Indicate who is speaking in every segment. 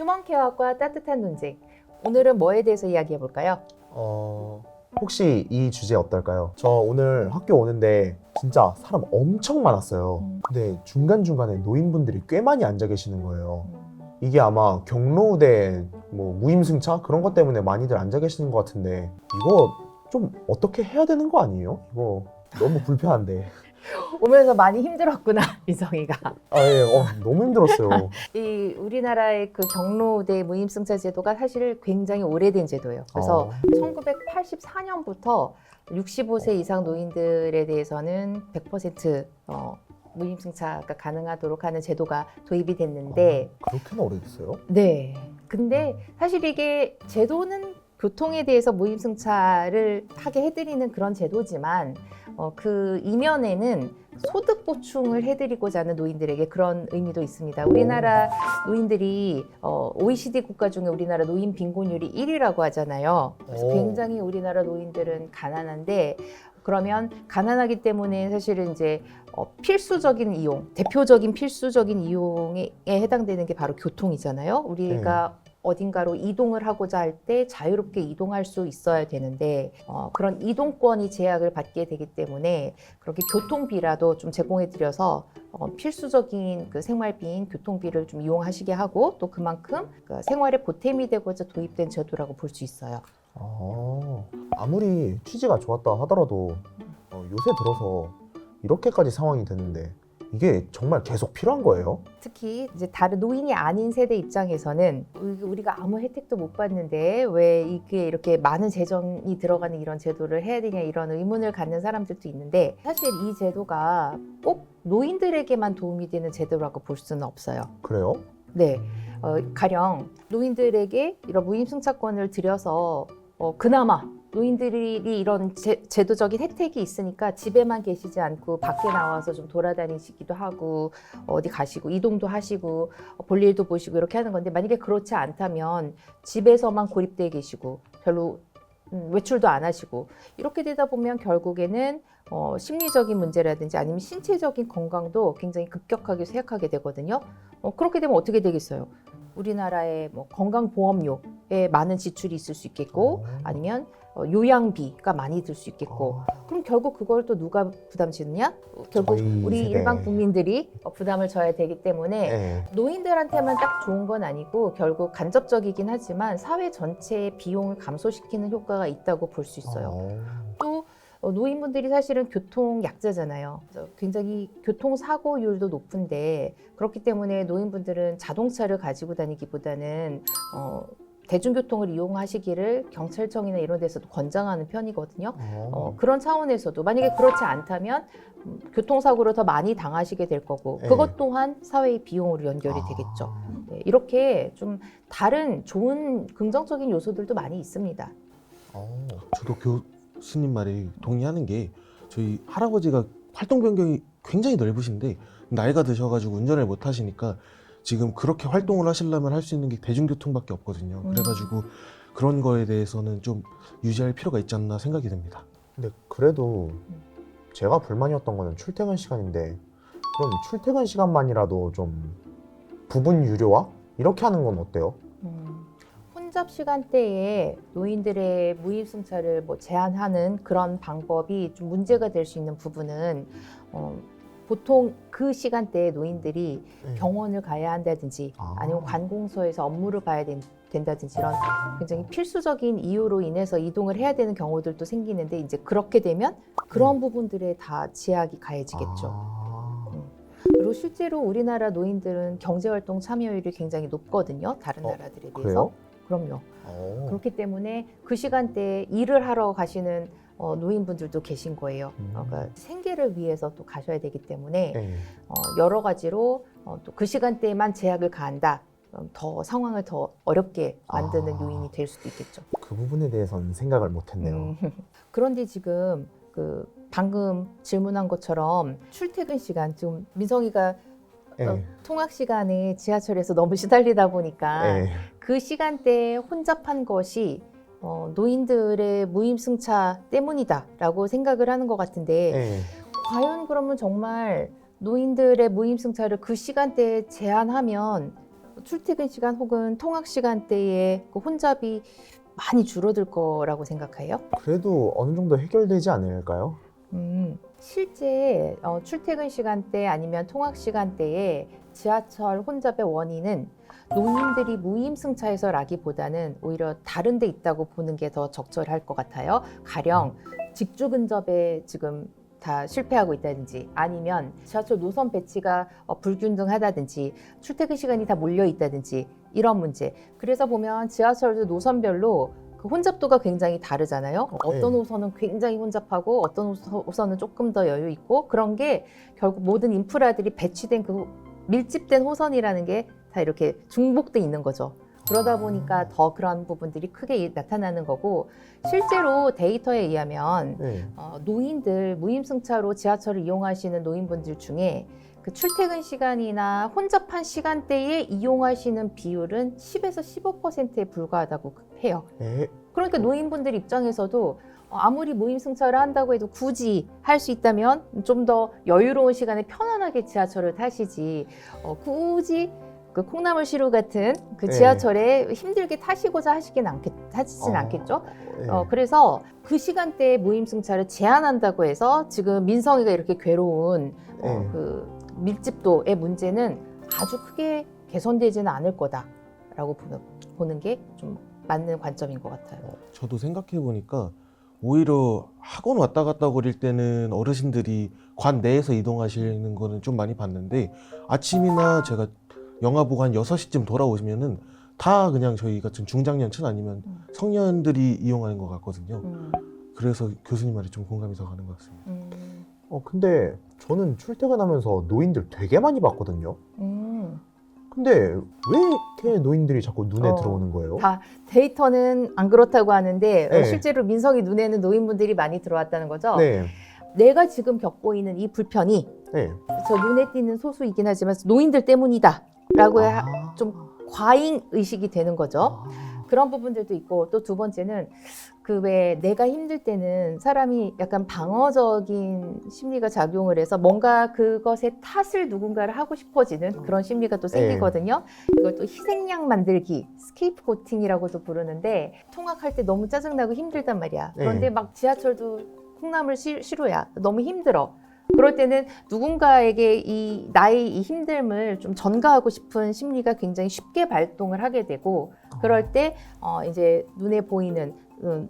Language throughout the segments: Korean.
Speaker 1: 휴먼케어과 따뜻한 논쟁. 오늘은 뭐에 대해서 이야기해 볼까요?
Speaker 2: 혹시 이 주제 어떨까요? 저 오늘 학교 오는데 진짜 사람 엄청 많았어요. 근데 중간중간에 노인분들이 꽤 많이 앉아 계시는 거예요. 이게 아마 경로우대 뭐 무임승차 그런 것 때문에 많이들 앉아 계시는 것 같은데 이거 좀 어떻게 해야 되는 거 아니에요? 이거 너무 불편한데.
Speaker 1: 오면서 많이 힘들었구나, 민성이가.
Speaker 2: 너무 힘들었어요.
Speaker 1: 이 우리나라의 그 경로우대 무임승차 제도가 사실 굉장히 오래된 제도예요. 그래서 1984년부터 65세 이상 노인들에 대해서는 100% 무임승차가 가능하도록 하는 제도가 도입이 됐는데
Speaker 2: 그렇게나 오래됐어요?
Speaker 1: 네. 근데 사실 이게 제도는 교통에 대해서 무임승차를 하게 해드리는 그런 제도지만 그 이면에는 소득 보충을 해드리고자 하는 노인들에게 그런 의미도 있습니다. 우리나라 노인들이 OECD 국가 중에 우리나라 노인 빈곤율이 1위라고 하잖아요. 그래서 굉장히 우리나라 노인들은 가난한데 그러면 가난하기 때문에 사실은 이제 필수적인 이용, 대표적인 필수적인 이용에 해당되는 게 바로 교통이잖아요. 우리가 어딘가로 이동을 하고자 할 때 자유롭게 이동할 수 있어야 되는데 그런 이동권이 제약을 받게 되기 때문에 그렇게 교통비라도 좀 제공해 드려서 필수적인 그 생활비인 교통비를 좀 이용하시게 하고 또 그만큼 그 생활에 보탬이 되고자 도입된 제도라고 볼 수 있어요.
Speaker 2: 아무리 취지가 좋았다 하더라도 요새 들어서 이렇게까지 상황이 됐는데 이게 정말 계속 필요한 거예요?
Speaker 1: 특히 이제 다른 노인이 아닌 세대 입장에서는 우리가 아무 혜택도 못 받는데 왜 이게 이렇게 많은 재정이 들어가는 이런 제도를 해야 되냐 이런 의문을 갖는 사람들도 있는데 사실 이 제도가 꼭 노인들에게만 도움이 되는 제도라고 볼 수는 없어요.
Speaker 2: 그래요?
Speaker 1: 네, 가령 노인들에게 이런 무임승차권을 들여서 그나마 노인들이 이런 제도적인 혜택이 있으니까 집에만 계시지 않고 밖에 나와서 좀 돌아다니시기도 하고 어디 가시고 이동도 하시고 볼일도 보시고 이렇게 하는 건데 만약에 그렇지 않다면 집에서만 고립되어 계시고 별로 외출도 안 하시고 이렇게 되다 보면 결국에는 심리적인 문제라든지 아니면 신체적인 건강도 굉장히 급격하게 쇠약하게 되거든요. 그렇게 되면 어떻게 되겠어요? 우리나라의 뭐 건강보험료에 많은 지출이 있을 수 있겠고 아니면 요양비가 많이 들 수 있겠고 그럼 결국 그걸 또 누가 부담 지느냐? 결국 우리
Speaker 2: 세대.
Speaker 1: 일반 국민들이 부담을 져야 되기 때문에 노인들한테만 딱 좋은 건 아니고 결국 간접적이긴 하지만 사회 전체의 비용을 감소시키는 효과가 있다고 볼 수 있어요. 또 노인분들이 사실은 교통 약자잖아요. 그래서 굉장히 교통사고율도 높은데 그렇기 때문에 노인분들은 자동차를 가지고 다니기보다는 대중교통을 이용하시기를 경찰청이나 이런 데서도 권장하는 편이거든요. 그런 차원에서도 만약에 그렇지 않다면 교통사고를 더 많이 당하시게 될 거고 그것 또한 사회의 비용으로 연결이 되겠죠. 네, 이렇게 좀 다른 좋은 긍정적인 요소들도 많이 있습니다.
Speaker 3: 저도 교수님 말에 동의하는 게 저희 할아버지가 활동 변경이 굉장히 넓으신데 나이가 드셔가지고 운전을 못 하시니까 지금 그렇게 활동을 하시려면 할 수 있는 게 대중교통밖에 없거든요. 그래가지고 그런 거에 대해서는 좀 유지할 필요가 있지 않나 생각이 듭니다.
Speaker 2: 근데 그래도 제가 불만이었던 거는 출퇴근 시간인데 그럼 출퇴근 시간만이라도 좀 부분 유료화? 이렇게 하는 건 어때요?
Speaker 1: 혼잡 시간대에 노인들의 무임승차를 제한하는 그런 방법이 좀 문제가 될 수 있는 부분은 보통 그 시간대에 노인들이 병원을 가야 한다든지 아니면 관공서에서 업무를 봐야 된다든지 이런 굉장히 필수적인 이유로 인해서 이동을 해야 되는 경우들도 생기는데 이제 그렇게 되면 그런 부분들에 다 제약이 가해지겠죠. 그리고 실제로 우리나라 노인들은 경제활동 참여율이 굉장히 높거든요. 다른 나라들에 비해서.
Speaker 2: 그래요?
Speaker 1: 그럼요. 그렇기 때문에 그 시간대에 일을 하러 가시는 노인분들도 계신 거예요. 그러니까 생계를 위해서 또 가셔야 되기 때문에 여러 가지로 또 그 시간대에만 제약을 가한다. 더 상황을 더 어렵게 만드는 요인이 될 수도 있겠죠.
Speaker 2: 그 부분에 대해서는 생각을 못했네요.
Speaker 1: 그런데 지금 방금 질문한 것처럼 출퇴근 시간 좀 민성이가 통학 시간에 지하철에서 너무 시달리다 보니까 그 시간대에 혼잡한 것이 노인들의 무임승차 때문이다라고 생각을 하는 것 같은데 과연 그러면 정말 노인들의 무임승차를 그 시간대에 제한하면 출퇴근 시간 혹은 통학 시간대에 그 혼잡이 많이 줄어들 거라고 생각해요?
Speaker 2: 그래도 어느 정도 해결되지 않을까요?
Speaker 1: 실제 출퇴근 시간대 아니면 통학 시간대에 지하철 혼잡의 원인은 노인들이 무임승차해서라기보다는 오히려 다른 데 있다고 보는 게 더 적절할 것 같아요. 가령 직주 근접에 지금 다 실패하고 있다든지 아니면 지하철 노선 배치가 불균등하다든지 출퇴근 시간이 다 몰려 있다든지 이런 문제. 그래서 보면 지하철도 노선별로 그 혼잡도가 굉장히 다르잖아요. 어떤
Speaker 2: 네.
Speaker 1: 호선은 굉장히 혼잡하고 어떤 호선은 조금 더 여유 있고 그런 게 결국 모든 인프라들이 배치된 그 밀집된 호선이라는 게 다 이렇게 중복돼 있는 거죠. 그러다 보니까 더 그런 부분들이 크게 나타나는 거고 실제로 데이터에 의하면
Speaker 2: 네.
Speaker 1: 노인들 무임승차로 지하철을 이용하시는 노인분들 중에 그 출퇴근 시간이나 혼잡한 시간대에 이용하시는 비율은 10에서 15%에 불과하다고 해요.
Speaker 2: 에?
Speaker 1: 그러니까 노인분들 입장에서도 아무리 무임승차를 한다고 해도 굳이 할 수 있다면 좀 더 여유로운 시간에 편안하게 지하철을 타시지 굳이 그 콩나물 시루 같은 그
Speaker 2: 네.
Speaker 1: 지하철에 힘들게 타시고자 하시진 않겠죠.
Speaker 2: 네.
Speaker 1: 그래서 그 시간대에 무임승차를 제한한다고 해서 지금 민성이가 이렇게 괴로운
Speaker 2: 네.
Speaker 1: 그 밀집도의 문제는 아주 크게 개선되지는 않을 거다라고 보는 게 좀 맞는 관점인 것 같아요.
Speaker 3: 저도 생각해 보니까 오히려 학원 왔다 갔다 거릴 때는 어르신들이 관 내에서 이동하시는 거는 좀 많이 봤는데 아침이나 제가 영화 보고 한 6시쯤 돌아오시면은 다 그냥 저희 같은 중장년층 아니면 성년들이 이용하는 것 같거든요. 그래서 교수님 말이 좀 공감이 더 가는 것 같습니다.
Speaker 2: 근데 저는 출퇴근하면서 노인들 되게 많이 봤거든요.
Speaker 1: 음.
Speaker 2: 근데 왜 이렇게 노인들이 자꾸 눈에 들어오는 거예요?
Speaker 1: 다 데이터는 안 그렇다고 하는데
Speaker 2: 네.
Speaker 1: 실제로 민성이 눈에는 노인분들이 많이 들어왔다는 거죠.
Speaker 2: 네.
Speaker 1: 내가 지금 겪고 있는 이 불편이
Speaker 2: 네.
Speaker 1: 저 눈에 띄는 소수이긴 하지만 노인들 때문이다라고 좀 과잉 의식이 되는 거죠. 그런 부분들도 있고 또 두 번째는 그 왜 내가 힘들 때는 사람이 약간 방어적인 심리가 작용을 해서 뭔가 그것의 탓을 누군가를 하고 싶어지는 그런 심리가 또 생기거든요. 이걸 또 희생양 만들기, 스케이프고팅이라고도 부르는데 통학할 때 너무 짜증나고 힘들단 말이야. 그런데 막 지하철도 콩나물 시루야. 너무 힘들어. 그럴 때는 누군가에게 나의 이 힘듦을 좀 전가하고 싶은 심리가 굉장히 쉽게 발동을 하게 되고 그럴 때 이제 눈에 보이는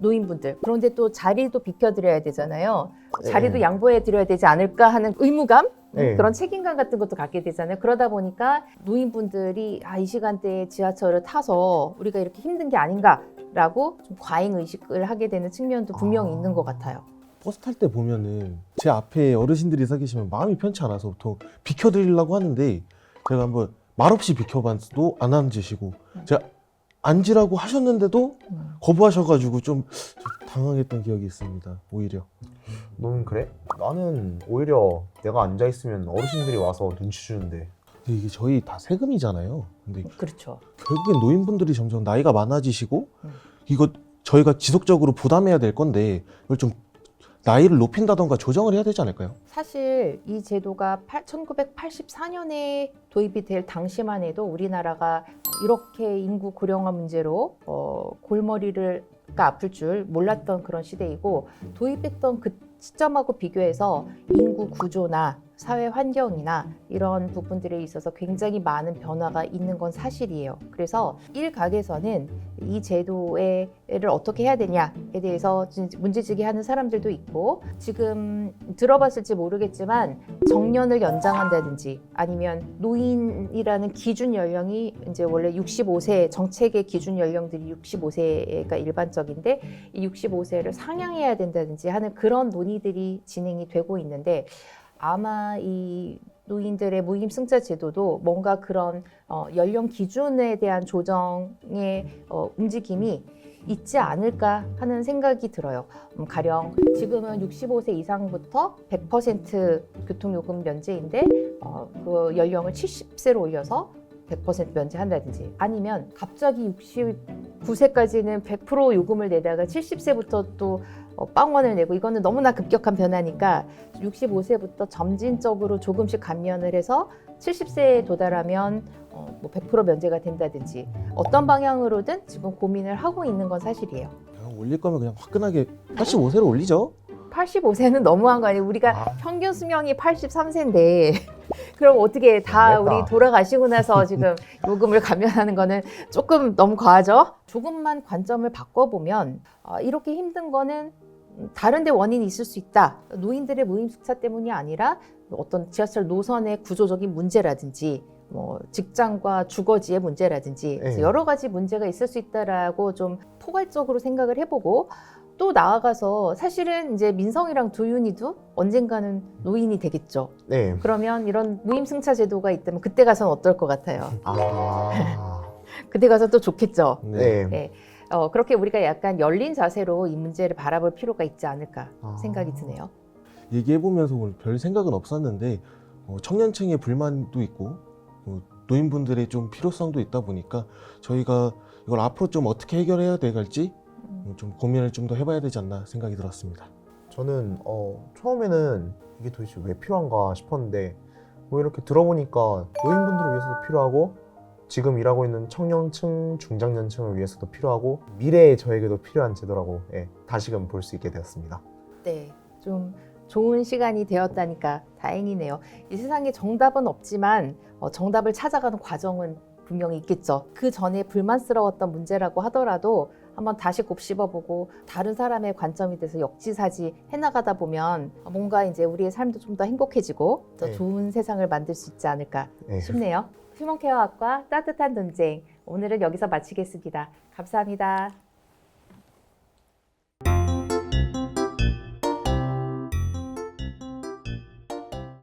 Speaker 1: 노인분들 그런데 또 자리도 비켜드려야 되잖아요. 자리도 양보해드려야 되지 않을까 하는 의무감 그런 책임감 같은 것도 갖게 되잖아요. 그러다 보니까 노인분들이 이 시간대에 지하철을 타서 우리가 이렇게 힘든 게 아닌가라고 좀 과잉 의식을 하게 되는 측면도 분명히 있는 것 같아요.
Speaker 3: 버스 탈 때 보면은 제 앞에 어르신들이 서 계시면 마음이 편치 않아서 보통 비켜드리려고 하는데 제가 한번 말없이 비켜봐도 안 앉으시고 제가 앉으라고 하셨는데도 거부하셔가지고 좀 당황했던 기억이 있습니다. 오히려.
Speaker 2: 너는 그래? 나는 오히려 내가 앉아있으면 어르신들이 와서 눈치 주는데.
Speaker 3: 근데 이게 저희 다 세금이잖아요. 근데
Speaker 1: 그렇죠.
Speaker 3: 결국엔 노인분들이 점점 나이가 많아지시고 이거 저희가 지속적으로 부담해야 될 건데 이걸 좀 나이를 높인다던가 조정을 해야 되지 않을까요?
Speaker 1: 사실 이 제도가 1984년에 도입이 될 당시만 해도 우리나라가 이렇게 인구 고령화 문제로 골머리가 아플 줄 몰랐던 그런 시대이고 도입했던 그 시점하고 비교해서 인구 구조나 사회 환경이나 이런 부분들에 있어서 굉장히 많은 변화가 있는 건 사실이에요. 그래서 일각에서는 이 제도를 어떻게 해야 되냐에 대해서 문제제기하는 사람들도 있고 지금 들어봤을지 모르겠지만 정년을 연장한다든지 아니면 노인이라는 기준 연령이 이제 원래 65세 정책의 기준 연령들이 65세가 일반적인데 이 65세를 상향해야 된다든지 하는 그런 논의들이 진행이 되고 있는데 아마 이 노인들의 무임승차 제도도 뭔가 그런 연령 기준에 대한 조정의 움직임이 있지 않을까 하는 생각이 들어요. 가령 지금은 65세 이상부터 100% 교통요금 면제인데 그 연령을 70세로 올려서 100% 면제한다든지 아니면 갑자기 69세까지는 100% 요금을 내다가 70세부터 또 빵원을 내고 이거는 너무나 급격한 변화니까 65세부터 점진적으로 조금씩 감면을 해서 70세에 도달하면 뭐 100% 면제가 된다든지 어떤 방향으로든 지금 고민을 하고 있는 건 사실이에요.
Speaker 3: 그냥 올릴 거면 그냥 화끈하게 85세로 올리죠.
Speaker 1: 85세는 너무한 거 아니에요? 우리가
Speaker 2: 아.
Speaker 1: 평균 수명이 83세인데 그럼 어떻게 다
Speaker 2: 너무했다.
Speaker 1: 우리 돌아가시고 나서 지금 요금을 감면하는 거는 조금 너무 과하죠? 조금만 관점을 바꿔보면 이렇게 힘든 거는 다른 데 원인이 있을 수 있다. 노인들의 무임승차 때문이 아니라 어떤 지하철 노선의 구조적인 문제라든지 뭐 직장과 주거지의 문제라든지
Speaker 2: 네.
Speaker 1: 여러 가지 문제가 있을 수 있다라고 좀 포괄적으로 생각을 해보고 또 나아가서 사실은 이제 민성이랑 두윤이도 언젠가는 노인이 되겠죠.
Speaker 2: 네.
Speaker 1: 그러면 이런 무임승차 제도가 있다면 그때 가서는 어떨 것 같아요?
Speaker 2: 아.
Speaker 1: 그때 가서 또 좋겠죠.
Speaker 2: 네.
Speaker 1: 네. 그렇게 우리가 약간 열린 자세로 이 문제를 바라볼 필요가 있지 않을까 생각이 드네요.
Speaker 3: 얘기해보면서 오늘 별 생각은 없었는데 청년층의 불만도 있고 노인분들의 좀 필요성도 있다 보니까 저희가 이걸 앞으로 좀 어떻게 해결해야 될지 좀 고민을 좀 더 해봐야 되지 않나 생각이 들었습니다.
Speaker 2: 저는 처음에는 이게 도대체 왜 필요한가 싶었는데 뭐 이렇게 들어보니까 노인분들을 위해서도 필요하고 지금 일하고 있는 청년층, 중장년층을 위해서도 필요하고 미래의 저에게도 필요한 제도라고 다시금 볼 수 있게 되었습니다.
Speaker 1: 네, 좀 좋은 시간이 되었다니까 다행이네요. 이 세상에 정답은 없지만 정답을 찾아가는 과정은 분명히 있겠죠. 그 전에 불만스러웠던 문제라고 하더라도 한번 다시 곱씹어보고 다른 사람의 관점이 돼서 역지사지 해나가다 보면 뭔가 이제 우리의 삶도 좀 더 행복해지고 더
Speaker 2: 네.
Speaker 1: 좋은 세상을 만들 수 있지 않을까
Speaker 2: 네.
Speaker 1: 싶네요. 휴먼케어학과 따뜻한 논쟁 오늘은 여기서 마치겠습니다. 감사합니다.